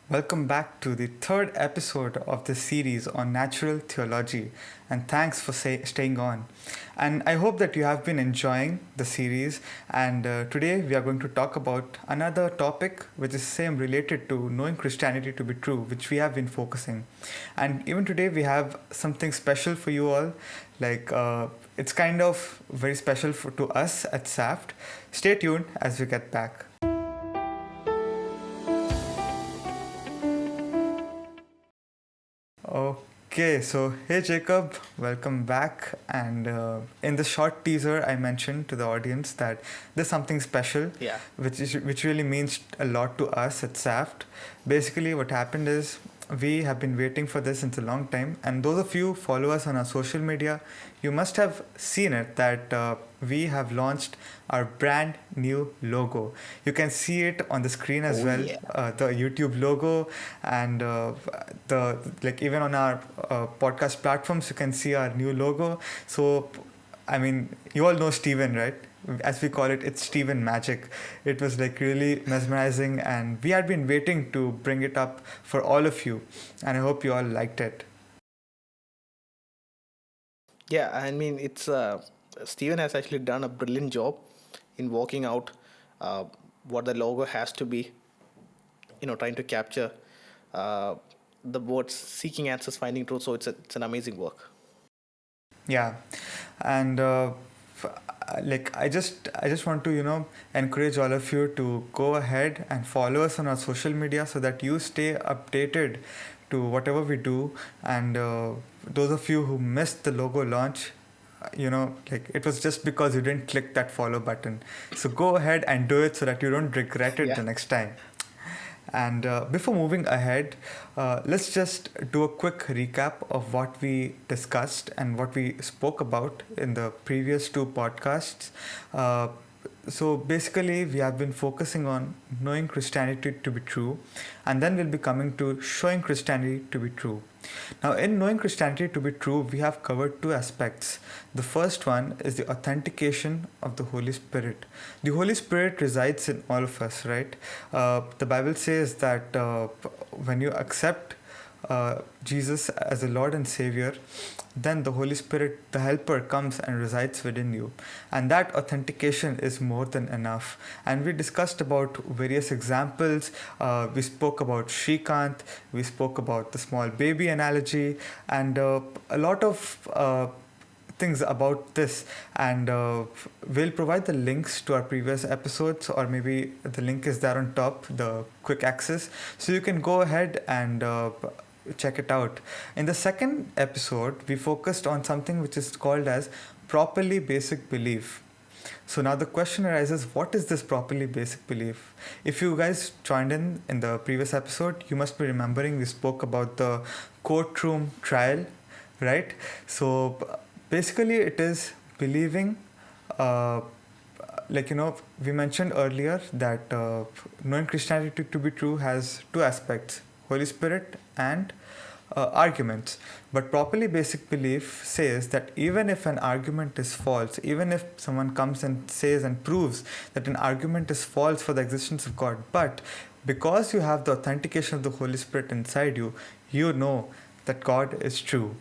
Welcome back to the third episode of this series on natural theology, and thanks for staying on. And I hope that you have been enjoying the series. And today we are going to talk about another topic which is same related to knowing Christianity to be true, which we have been focusing. And even today we have something special for you all. Like it's kind of very special to us at SAFT. Stay tuned as we get back. Okay, so hey Jacob, welcome back. And in the short teaser, I mentioned to the audience that there's something special, Yeah. which really means a lot to us at SAFT. Basically, what happened is we have been waiting for this since a long time, and those of you who follow us on our social media, you must have seen it that we have launched our brand new logo. You can see it on the screen as Oh well, yeah. the YouTube logo, and the like even on our podcast platforms, you can see our new logo. So, I mean, you all know Steven, right? As we call it, it's Steven Magic. It was like really mesmerizing, and we had been waiting to bring it up for all of you, and I hope you all liked it. Yeah, I mean it's Steven has actually done a brilliant job in working out uh, what the logo has to be, trying to capture uh, the words seeking answers, finding truth. So it's an amazing work. Yeah, and like I just want to encourage all of you to go ahead and follow us on our social media so that you stay updated to whatever we do. And those of you who missed the logo launch, like it was just because you didn't click that follow button. So go ahead and do it so that you don't regret it Yeah. the next time. And before moving ahead, let's just do a quick recap of what we discussed and what we spoke about in the previous two podcasts. Uh, so basically, we have been focusing on knowing Christianity to be true, and then we'll be coming to showing Christianity to be true. Now, in knowing Christianity to be true, we have covered two aspects. The first one is the authentication of the Holy Spirit. The Holy Spirit resides in all of us, right? The Bible says that when you accept Jesus as a Lord and Savior, then the Holy Spirit, the Helper, comes and resides within you. And that authentication is more than enough. And we discussed about various examples. We spoke about Shrikant, we spoke about the small baby analogy, and a lot of things about this. And we'll provide the links to our previous episodes, or maybe the link is there on top, the quick access, so you can go ahead and check it out. In the second episode, we focused on something which is called as properly basic belief. So now the question arises, what is this properly basic belief? If you guys joined in the previous episode, you must be remembering we spoke about the courtroom trial, right? So basically it is believing, uh, we mentioned earlier that knowing Christianity to be true has two aspects: Holy Spirit and arguments. But properly basic belief says that even if an argument is false, even if someone comes and says and proves that an argument is false for the existence of God, but because you have the authentication of the Holy Spirit inside you, you know that God is true.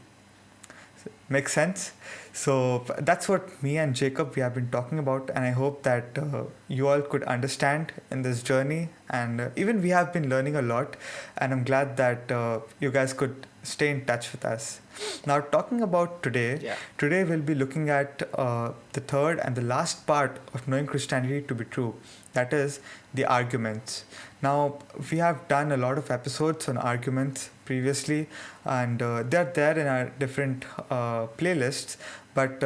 Makes sense? So that's what me and Jacob we have been talking about, and I hope that you all could understand in this journey. And even we have been learning a lot, and I'm glad that you guys could stay in touch with us. Now, talking about today, Yeah. today we'll be looking at the third and the last part of knowing Christianity to be true. That is the arguments. Now, we have done a lot of episodes on arguments previously, and they're there in our different playlists. But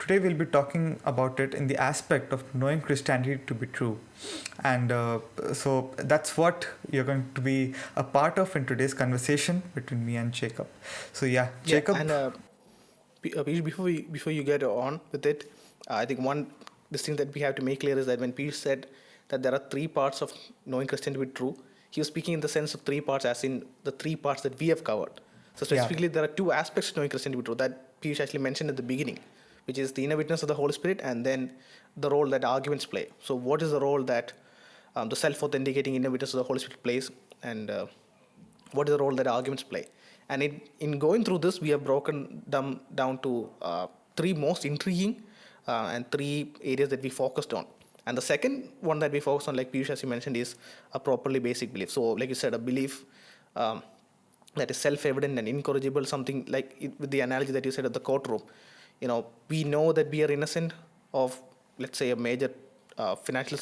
today we'll be talking about it in the aspect of knowing Christianity to be true. And so that's what you're going to be a part of in today's conversation between me and Jacob. So, yeah, Yeah, Jacob. and Piyush, before you get on with it, I think one this thing that we have to make clear is that when Piyush said that there are three parts of knowing Christian to be true, he was speaking in the sense of three parts, as in the three parts that we have covered. So Yeah. specifically, there are two aspects to knowing Christian to be true that Piyush actually mentioned at the beginning, which is the inner witness of the Holy Spirit, and then the role that arguments play. So what is the role that the self-authenticating inner witness of the Holy Spirit plays, and what is the role that arguments play. And in going through this, we have broken them down to three most intriguing and three areas that we focused on. And the second one that we focused on, like Piyush, as you mentioned, is a properly basic belief. So, like you said, a belief um, that is self-evident and incorrigible, something like with the analogy that you said at the courtroom. We know that we are innocent of, let's say, a major financial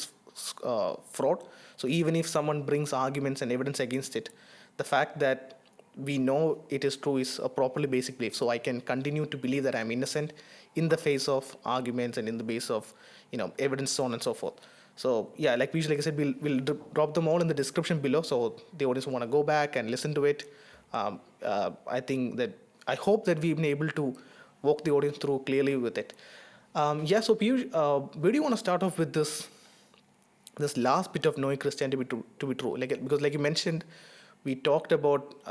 fraud. So even if someone brings arguments and evidence against it, the fact that we know it is true is a properly basic belief. So I can continue to believe that I'm innocent in the face of arguments and in the base of evidence, so on and so forth. So yeah, like I said, we'll drop them all in the description below, so the audience want to go back and listen to it. I hope that we've been able to walk the audience through clearly with it. So Piyush, where do you want to start off with this last bit of knowing Christianity to be true? Because like you mentioned, we talked about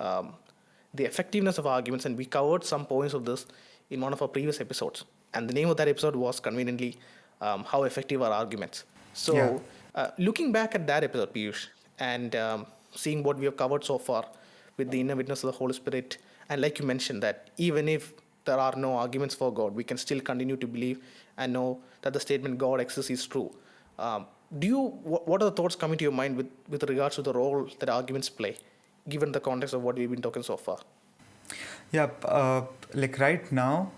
the effectiveness of arguments, and we covered some points of this in one of our previous episodes. And the name of that episode was conveniently How Effective Are Arguments? So, Yeah. looking back at that episode, Piyush, and seeing what we have covered so far with the inner witness of the Holy Spirit, and like you mentioned, that even if there are no arguments for God, we can still continue to believe and know that the statement God exists is true. What are the thoughts coming to your mind with regards to the role that arguments play, given the context of what we've been talking so far? Yeah, like right now,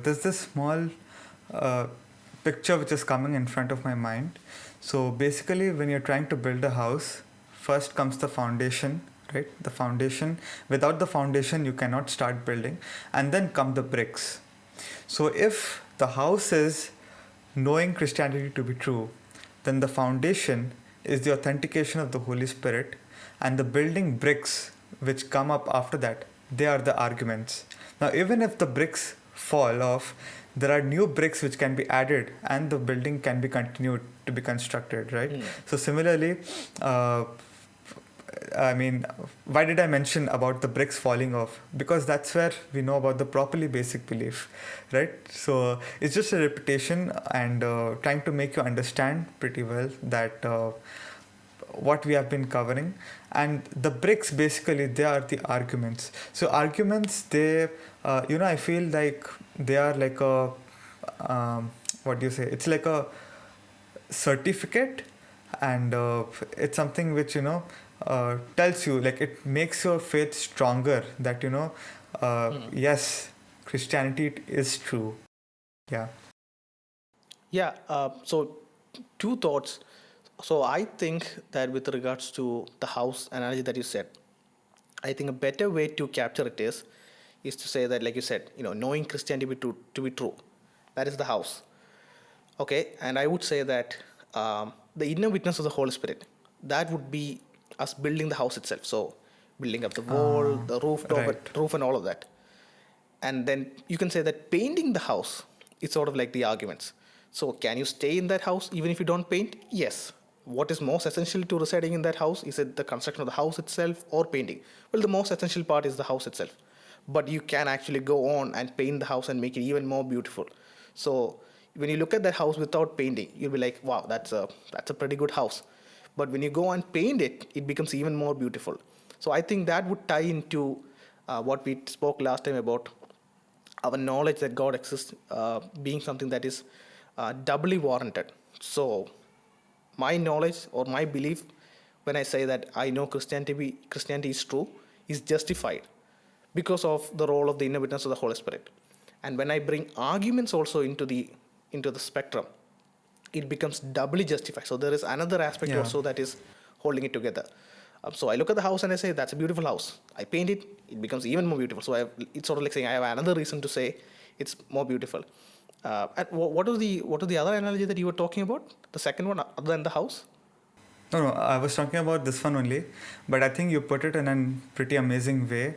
there's this small uh, picture which is coming in front of my mind. So basically, when you're trying to build a house, first comes the foundation, right? The foundation. Without the foundation, you cannot start building, and then come the bricks. So if the house is knowing Christianity to be true, then the foundation is the authentication of the Holy Spirit, and the building bricks which come up after that, they are the arguments. Now, even if the bricks fall off, there are new bricks which can be added, and the building can be continued to be constructed, right? So similarly, uh, I mean, why did I mention about the bricks falling off? Because that's where we know about the properly basic belief, right? So it's just a repetition and trying to make you understand pretty well that what we have been covering. And the bricks, basically, they are the arguments. So arguments, they, I feel like they are like a, what do you say? It's like a certificate, and it's something which tells you, like, it makes your faith stronger, that yes, Christianity is true. Yeah. Yeah. So, two thoughts. So, I think that with regards to the house analogy that you said, I think a better way to capture it is to say that, like you said, knowing Christianity to be true, that is the house. Okay, and I would say that the inner witness of the Holy Spirit, that would be us building the house itself. So, building up the wall, the Right. roof, and all of that. And then you can say that painting the house is sort of like the arguments. So, can you stay in that house even if you don't paint? Yes. What is most essential to residing in that house? Is it the construction of the house itself or painting? Well, the most essential part is the house itself. But you can actually go on and paint the house and make it even more beautiful. So, when you look at that house without painting, you'll be like, wow, that's a pretty good house. But when you go and paint it, it becomes even more beautiful. So I think that would tie into what we spoke last time about our knowledge that God exists being something that is doubly warranted. So my knowledge or my belief, when I say that I know Christianity is true, is justified because of the role of the inner witness of the Holy Spirit. And when I bring arguments also into the spectrum, it becomes doubly justified. So there is another aspect Yeah. also that is holding it together. So I look at the house and I say, that's a beautiful house. I paint it, it becomes even more beautiful. So it's sort of like saying I have another reason to say it's more beautiful. And what was the other analogy that you were talking about? The second one, other than the house? No, I was talking about this one only, but I think you put it in a pretty amazing way.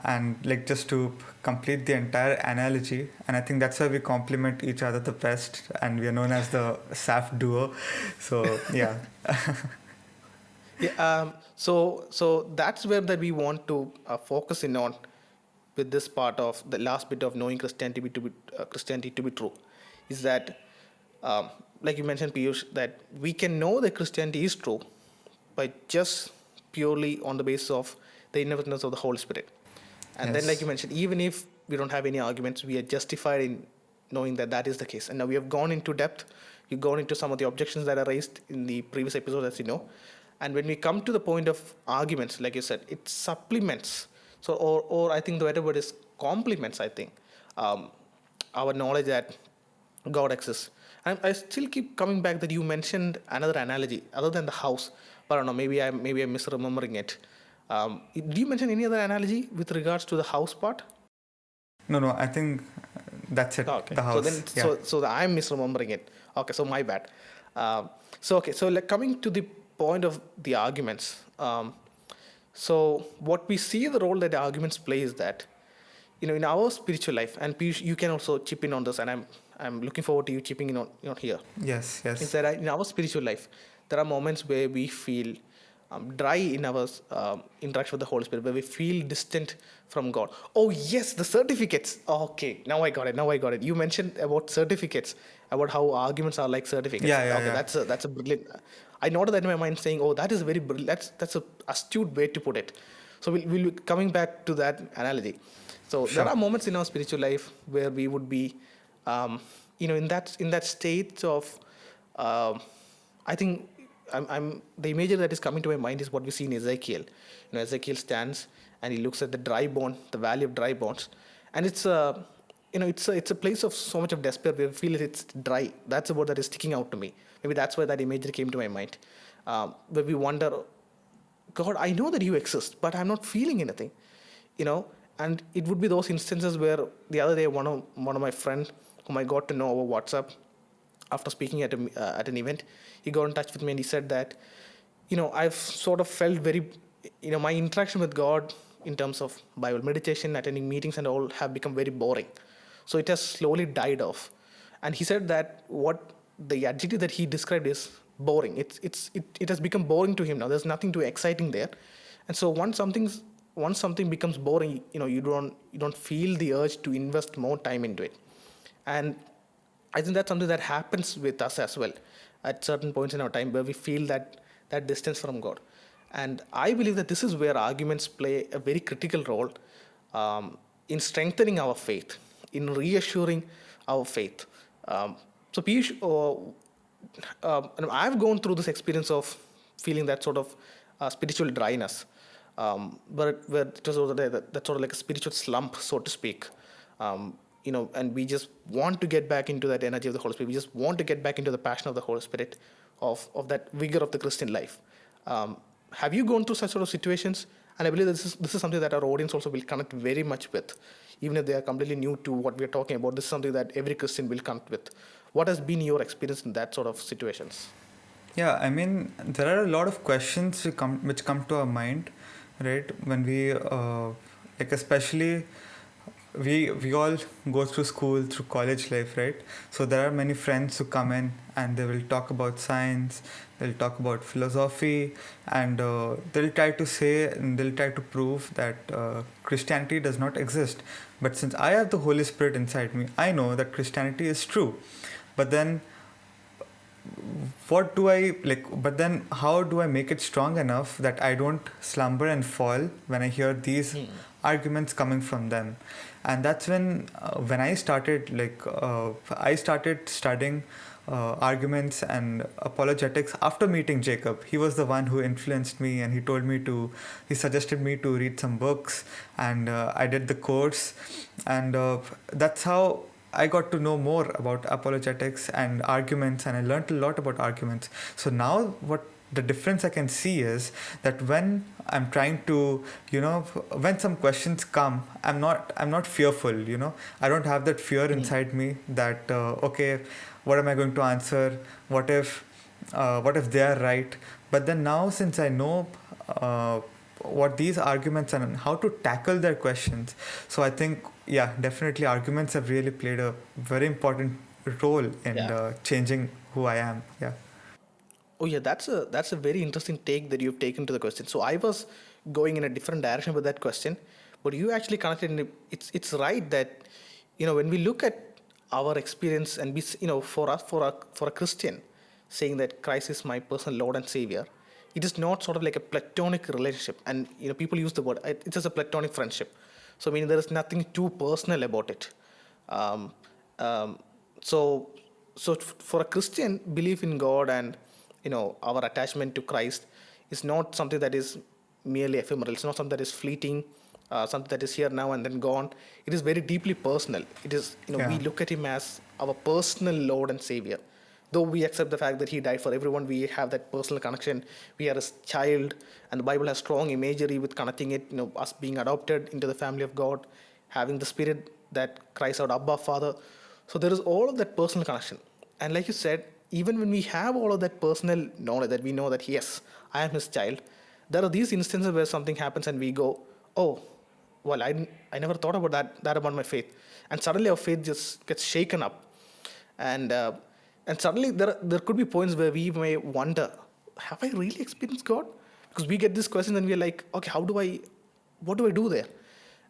And like, just to complete the entire analogy, and I think that's why we complement each other the best, and we are known as the SAF duo. So yeah. Yeah. So that's where that we want to focus in on with this part of the last bit of knowing Christianity to be true, is that like you mentioned, Piyush, that we can know that Christianity is true by just purely on the basis of the inheritance of the Holy Spirit. And then, like Yes. you mentioned, even if we don't have any arguments, we are justified in knowing that that is the case. And now we have gone into depth. We've gone into some of the objections that are raised in the previous episode, as you know. And when we come to the point of arguments, like you said, it supplements. So, or I think the better word is complements, I think, um, our knowledge that God exists. And I still keep coming back that you mentioned another analogy other than the house, but I don't know. Maybe I'm misremembering it. Do you mention any other analogy with regards to the house part? No, no, I think that's it. Okay. The So house. then, Yeah. I'm misremembering it. Okay, so my bad. So like coming to the point of the arguments. So what we see the role that the arguments play is that, in our spiritual life, and Piyush, you can also chip in on this, and I'm looking forward to you chipping in on here. Yes, Is yes. that in our spiritual life, there are moments where we feel dry in our interaction with the Holy Spirit, where we feel distant from God. Oh, yes, the certificates. Okay, now I got it. Now I got it. You mentioned about certificates, about how arguments are like certificates. Yeah, yeah, Okay, yeah. that's a brilliant. I noted that in my mind, saying, "Oh, that is very brilliant. That's a astute way to put it." So we'll be coming back to that analogy. So there Sure. are moments in our spiritual life where we would be, in that state of, um I think the imagery that is coming to my mind is what we see in Ezekiel. Ezekiel stands and he looks at the dry bone, the valley of dry bones, and it's a place of so much of despair where we feel it's dry. That's the word that is sticking out to me. Maybe that's why that imagery came to my mind. Where we wonder, God, I know that you exist, but I'm not feeling anything, you know. And it would be those instances where the other day one of my friend whom I got to know over WhatsApp after speaking at an event, he got in touch with me and he said that, I've sort of felt very, my interaction with God in terms of Bible meditation, attending meetings and all have become very boring. So it has slowly died off. And he said that what the adjective that he described is boring. It has become boring to him now. There's nothing too exciting there. And so once something becomes boring, you don't feel the urge to invest more time into it. And I think that's something that happens with us as well at certain points in our time where we feel that distance from God. And I believe that this is where arguments play a very critical role in strengthening our faith, in reassuring our faith. So, Piyush, I've gone through this experience of feeling that sort of spiritual dryness, but where it was sort of that sort of like a spiritual slump, so to speak. And we just want to get back into that energy of the Holy Spirit. We just want to get back into the passion of the Holy Spirit, of that vigor of the Christian life. Have you gone through such sort of situations? And I believe that this is something that our audience also will connect very much with, even if they are completely new to what we are talking about. This is something that every Christian will connect with. What has been your experience in that sort of situations? Yeah, I mean, there are a lot of questions which come to our mind, right? When we like, especially we all go through school, through college life, right? So there are many friends who come in and they will talk about science, they'll talk about philosophy, and they'll try to prove that Christianity does not exist. But since I have the Holy Spirit inside me, I know that Christianity is true. But then what do I like? But then how do I make it strong enough that I don't slumber and fall when I hear these arguments coming from them? And that's when I started studying arguments and apologetics after meeting Jacob. He was the one who influenced me, and he suggested me to read some books, and I did the course, and that's how I got to know more about apologetics and arguments, and I learned a lot about arguments. So now, what the difference I can see is that when I'm trying to, when some questions come, I'm not fearful. I don't have that fear inside me that okay, what am I going to answer? What if they are right? But then now, since I know what these arguments are and how to tackle their questions, so I think, yeah, definitely arguments have really played a very important role in Yeah. changing who I am. Yeah. Oh yeah, that's a very interesting take that you've taken to the question. So I was going in a different direction with that question, but you actually connected. It's right that when we look at our experience and for a Christian saying that Christ is my personal Lord and Savior, it is not sort of like a platonic relationship. And people use the word, it's just a platonic friendship. So meaning there is nothing too personal about it. Um, um, so for a Christian, belief in God and our attachment to Christ is not something that is merely ephemeral. It's not something that is fleeting, something that is here now and then gone. It is very deeply personal. It is, we Yeah. look at him as our personal Lord and Savior. Though we accept the fact that he died for everyone, we have that personal connection. We are his child, and the Bible has strong imagery with connecting it, us being adopted into the family of God, having the Spirit that cries out, Abba, Father. So there is all of that personal connection. And like you said, even when we have all of that personal knowledge, that we know that, yes, I am his child, there are these instances where something happens and we go, oh, well, I never thought about that about my faith. And suddenly our faith just gets shaken up. And suddenly there could be points where we may wonder, have I really experienced God? Because we get this question and we're like, okay, what do I do there?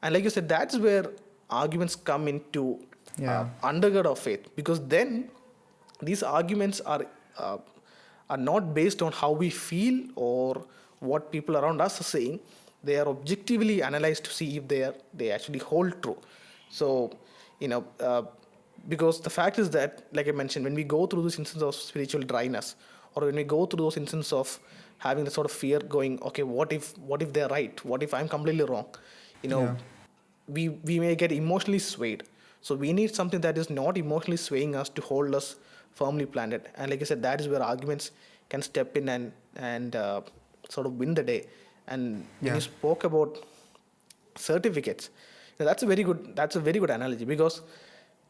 And like you said, that's where arguments come into Yeah. undergird of faith, because then these arguments uh, are not based on how we feel or what people around us are saying. They are objectively analyzed to see if they actually hold true. So you know uh, because the fact is that, like I mentioned, when we go through this instance of spiritual dryness, or when we go through those instances of having the sort of fear going, okay, what if they're right, what if I'm completely wrong, you know Yeah. we may get emotionally swayed. So we need something that is not emotionally swaying us to hold us firmly planted. And like I said, that is where arguments can step in and sort of win the day. And when Yeah. you spoke about certificates, that's a very good analogy, because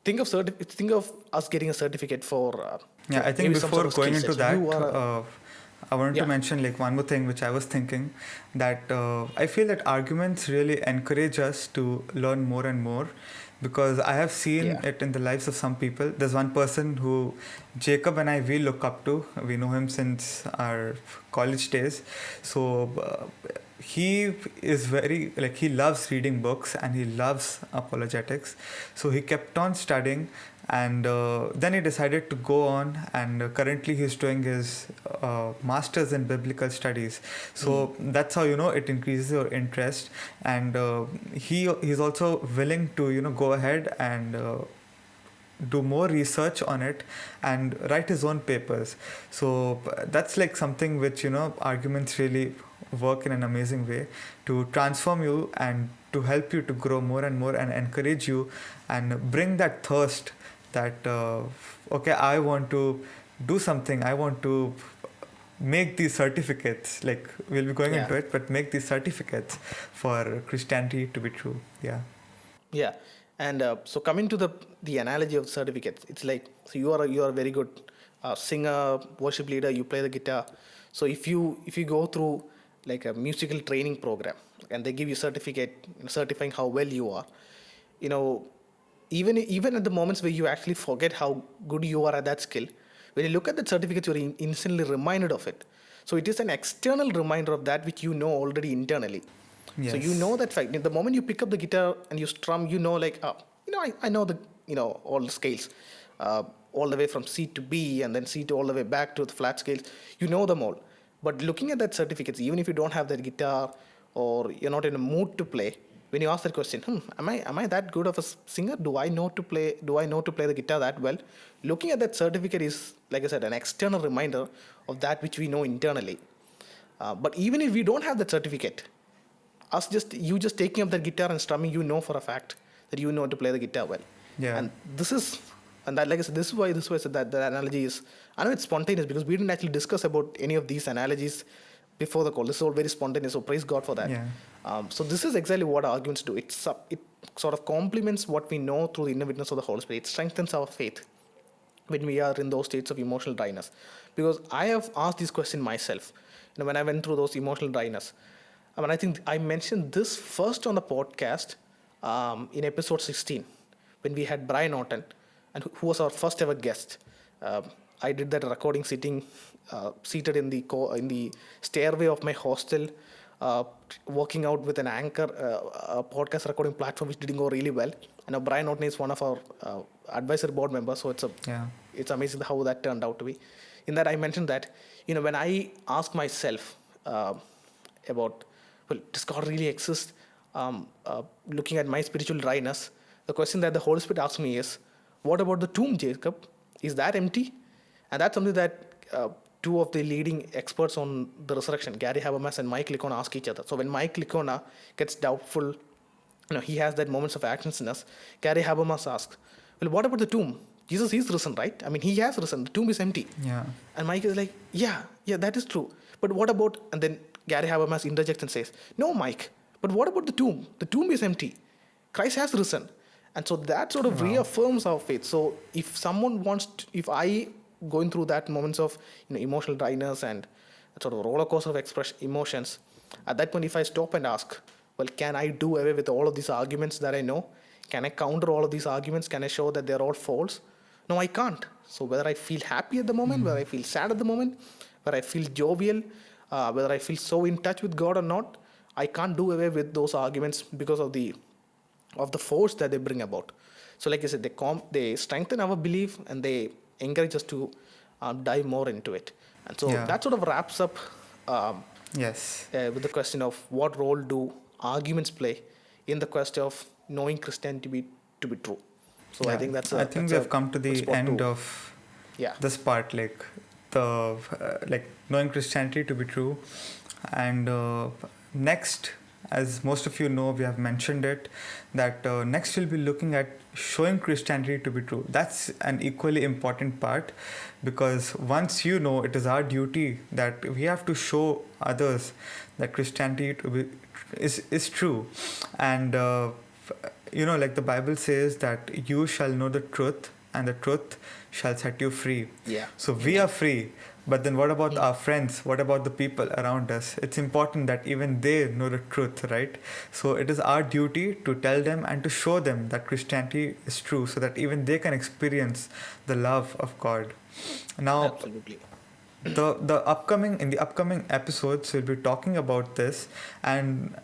think of us getting a certificate for Yeah, I think maybe some sort before of skill going into set. You that, are I wanted to yeah mention like one more thing which I was thinking, that I feel that arguments really encourage us to learn more and more, because I have seen yeah it in the lives of some people. There's one person who Jacob and I we look up to. We know him since our college days. So he is very like he loves reading books and he loves apologetics. So he kept on studying, and then he decided to go on, and currently he's doing his masters in biblical studies. So that's how it increases your interest, and he's also willing to go ahead and do more research on it and write his own papers. So that's like something which arguments really work in an amazing way to transform you and to help you to grow more and more and encourage you and bring that thirst that okay, I want to do something, I want to make these certificates, like we'll be going yeah into it, but make these certificates for Christianity to be true. Yeah. Yeah, and so coming to the analogy of certificates, it's like, so you are a very good singer, worship leader. You play the guitar. So if you go through like a musical training program and they give you certificate, certifying how well you are, you know, even at the moments where you actually forget how good you are at that skill, when you look at that certificate, you're instantly reminded of it. So it is an external reminder of that which you know already internally. So you Yes. know that fact. The moment you pick up the guitar and you strum, you know, like, oh, I know all the scales, all the way from C to B and then C to all the way back to the flat scales. You know them all. But looking at that certificates, even if you don't have that guitar or you're not in a mood to play, when you ask that question, am I that good of a singer? Do I know to play? Do I know to play the guitar that well? Looking at that certificate is, like I said, an external reminder of that which we know internally. But even if we don't have that certificate, you just taking up that guitar and strumming, you know for a fact that you know to play the guitar well. Yeah. And this is, and that, like I said, this is why I said that the analogy is, I know it's spontaneous because we didn't actually discuss about any of these analogies before the call. This is all very spontaneous, so praise God for that. Yeah. So this is exactly what arguments do. It sort of complements what we know through the inner witness of the Holy Spirit. It strengthens our faith when we are in those states of emotional dryness. Because I have asked this question myself, when I went through those emotional dryness. I mean, I think I mentioned this first on the podcast in episode 16 when we had Brian Norton, and who was our first ever guest. I did that recording seated in the stairway of my hostel, uh, working out with an anchor, a podcast recording platform which didn't go really well. And Brian Norton is one of our advisory board members, so Yeah. it's amazing how that turned out to be. In that, I mentioned that when I ask myself, uh, about, well, does God really exist? Looking at my spiritual dryness, the question that the Holy Spirit asks me is, what about the tomb, Jacob? Is that empty? And that's something that two of the leading experts on the resurrection, Gary Habermas and Mike Licona, ask each other. So when Mike Licona gets doubtful, he has that moments of actionlessness, Gary Habermas asks, well, what about the tomb? Jesus is risen, right? I mean, he has risen. The tomb is empty. Yeah. And Mike is like, yeah, that is true. But what about, and then Gary Habermas interjects and says, no, Mike, but what about the tomb? The tomb is empty. Christ has risen. And so that sort of reaffirms our faith. So if someone wants to, if I going through that moments of emotional dryness and sort of roller coaster of express emotions, at that point, if I stop and ask, well, can I do away with all of these arguments that I know? Can I counter all of these arguments? Can I show that they're all false? No, I can't. So whether I feel happy at the moment, whether I feel sad at the moment, whether I feel jovial, whether I feel so in touch with God or not, I can't do away with those arguments because of the force that they bring about. So like I said, they strengthen our belief and they encourage us to dive more into it. And so that sort of wraps up with the question of what role do arguments play in the quest of knowing Christianity to be true. So I think I think we have come to the end of this part, like the like knowing Christianity to be true. And next, as most of you know, we have mentioned it, that next we'll be looking at showing Christianity to be true. That's an equally important part, because once you know, it is our duty that we have to show others that Christianity is true. And like the Bible says that you shall know the truth and the truth shall set you free. So we are free. But then what about our friends? What about the people around us? It's important that even they know the truth, right? So it is our duty to tell them and to show them that Christianity is true, so that even they can experience the love of God. Now, absolutely. In the upcoming episodes, we'll be talking about this, and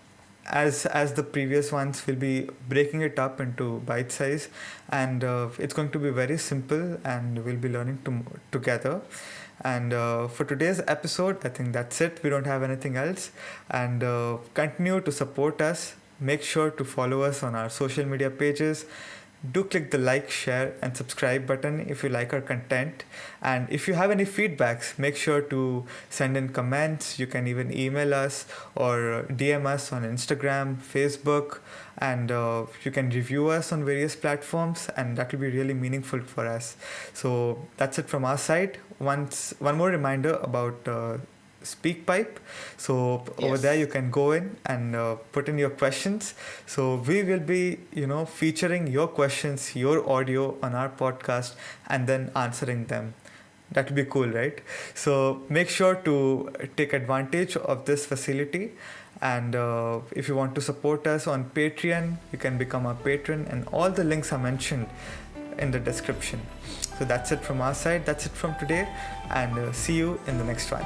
as the previous ones, we'll be breaking it up into bite size, and it's going to be very simple, and we'll be learning together. And for today's episode, I think that's it. We don't have anything else. And continue to support us. Make sure to follow us on our social media pages. Do click the like, share and subscribe button if you like our content. And if you have any feedbacks, make sure to send in comments. You can even email us or DM us on Instagram, Facebook, and you can review us on various platforms, and that will be really meaningful for us. So that's it from our side. One more reminder about SpeakPipe. So over there you can go in and put in your questions. So we will be featuring your questions, your audio on our podcast, and then answering them. That will be cool, right? So make sure to take advantage of this facility. And if you want to support us on Patreon, you can become a patron, and all the links are mentioned in the description. So that's it from our side. That's it from today, and see you in the next one.